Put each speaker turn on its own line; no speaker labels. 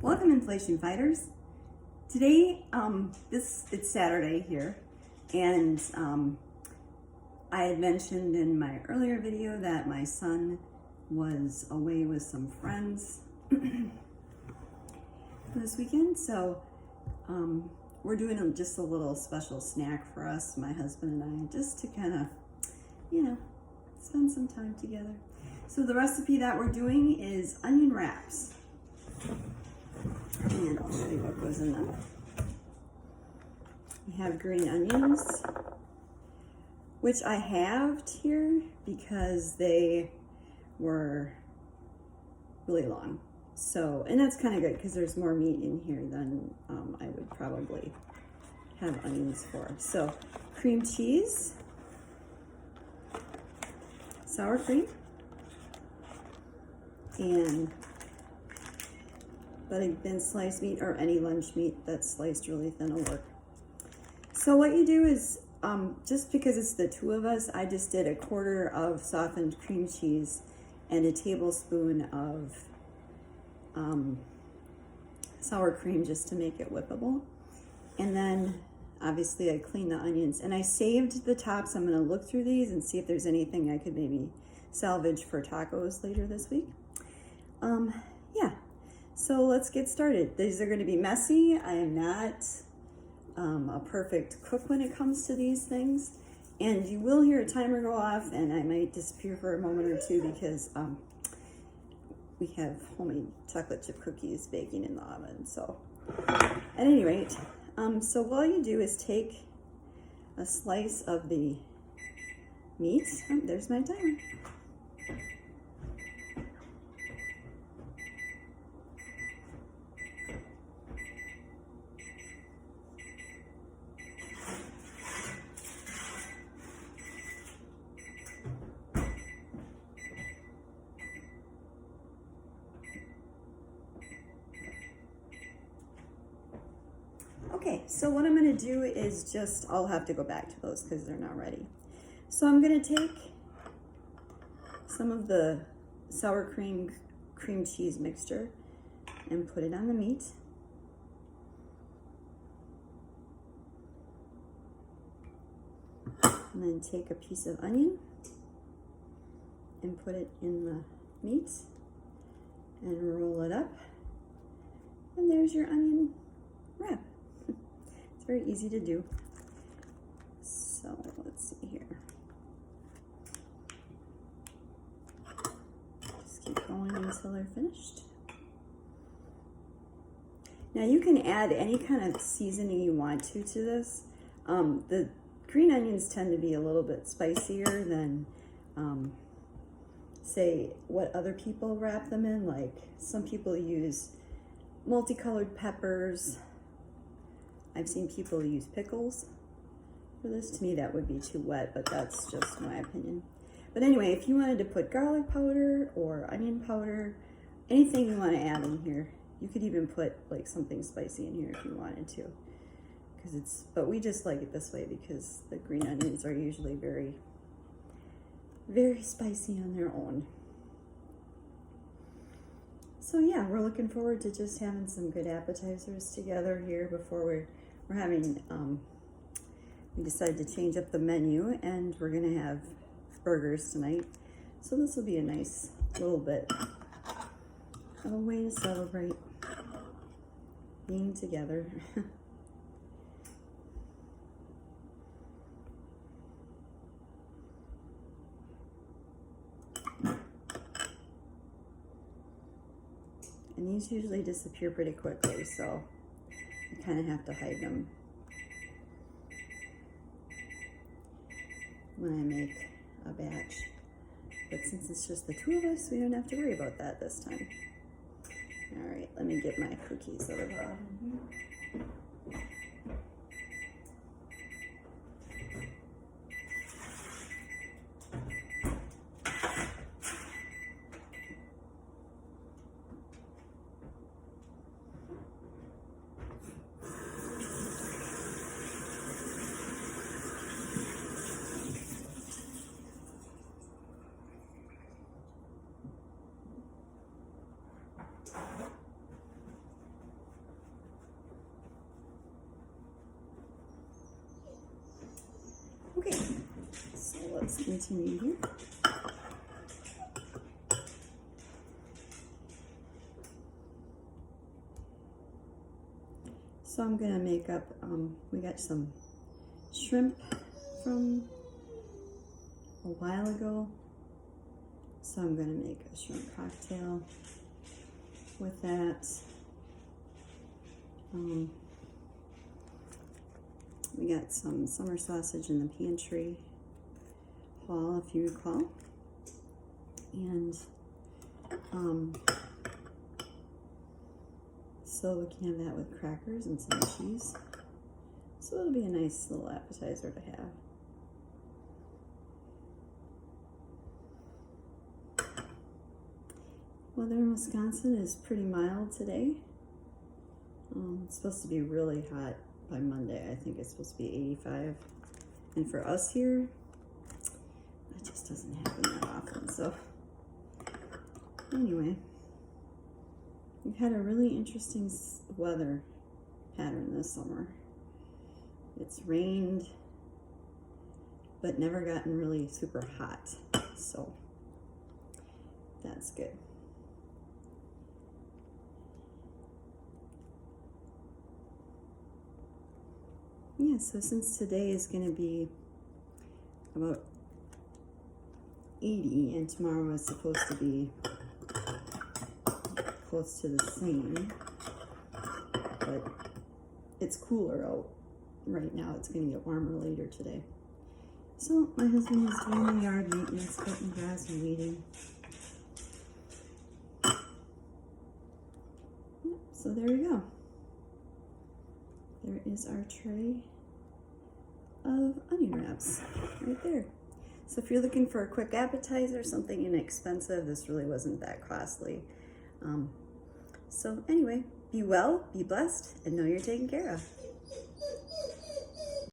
Welcome, inflation fighters. Today, it's Saturday here, and I had mentioned in my earlier video that my son was away with some friends this weekend, so we're doing just a little special snack for us, my husband and I, just to kind of, spend some time together. So the recipe that we're doing is onion wraps. And I'll show you what goes in them. We have green onions, which I halved here because they were really long. So, and that's kind of good because there's more meat in here than I would probably have onions for. So, cream cheese, sour cream, and letting thin sliced meat or any lunch meat that's sliced really thin will work. So what you do is, just because it's the two of us, I just did a quarter of softened cream cheese and a tablespoon of sour cream just to make it whippable. And then obviously I cleaned the onions and I saved the tops. I'm gonna look through these and see if there's anything I could maybe salvage for tacos later this week. Yeah. So let's get started. These are going to be messy. I am not a perfect cook when it comes to these things. And you will hear a timer go off and I might disappear for a moment or two because we have homemade chocolate chip cookies baking in the oven. So at any rate, so all you do is take a slice of the meat. Oh, there's my timer. Okay, so what I'm going to do is I'll have to go back to those because they're not ready. So I'm going to take some of the sour cream cheese mixture and put it on the meat. And then take a piece of onion and put it in the meat and roll it up. And there's your onion wrap. Very easy to do. So let's see here. Just keep going until they're finished. Now you can add any kind of seasoning you want to this. The green onions tend to be a little bit spicier than say what other people wrap them in. Like some people use multicolored peppers. I've seen people use pickles for this. To me, that would be too wet, but that's just my opinion. But anyway, if you wanted to put garlic powder or onion powder, anything you want to add in here, you could even put like something spicy in here if you wanted to. But we just like it this way because the green onions are usually very, very spicy on their own. So yeah, we're looking forward to just having some good appetizers together here before we're having, we decided to change up the menu and we're gonna have burgers tonight. So this will be a nice little bit of a way to celebrate being together. And these usually disappear pretty quickly, so you kind of have to hide them when I make a batch. But since it's just the two of us, we don't have to worry about that this time. All right, let me get my cookies out of the oven here. let's continue here. So I'm gonna make up, we got some shrimp from a while ago. So I'm gonna make a shrimp cocktail with that. We got some summer sausage in the pantry haul, if you recall. And so we can have that with crackers and some cheese. So it'll be a nice little appetizer to have. Weather in Wisconsin is pretty mild today. It's supposed to be really hot by Monday. I think it's supposed to be 85. And for us here, that just doesn't happen that often. So anyway, we've had a really interesting weather pattern this summer. It's rained, but never gotten really super hot. So that's good. Yeah, so since today is going to be about 80 and tomorrow is supposed to be close to the same, but it's cooler out right now. It's going to get warmer later today. So my husband is doing the yard maintenance, cutting grass and weeding. Yep, so there we go. There is our tray of onion wraps right there. So if you're looking for a quick appetizer, something inexpensive, this really wasn't that costly. So anyway, be well, be blessed, and know you're taken care of.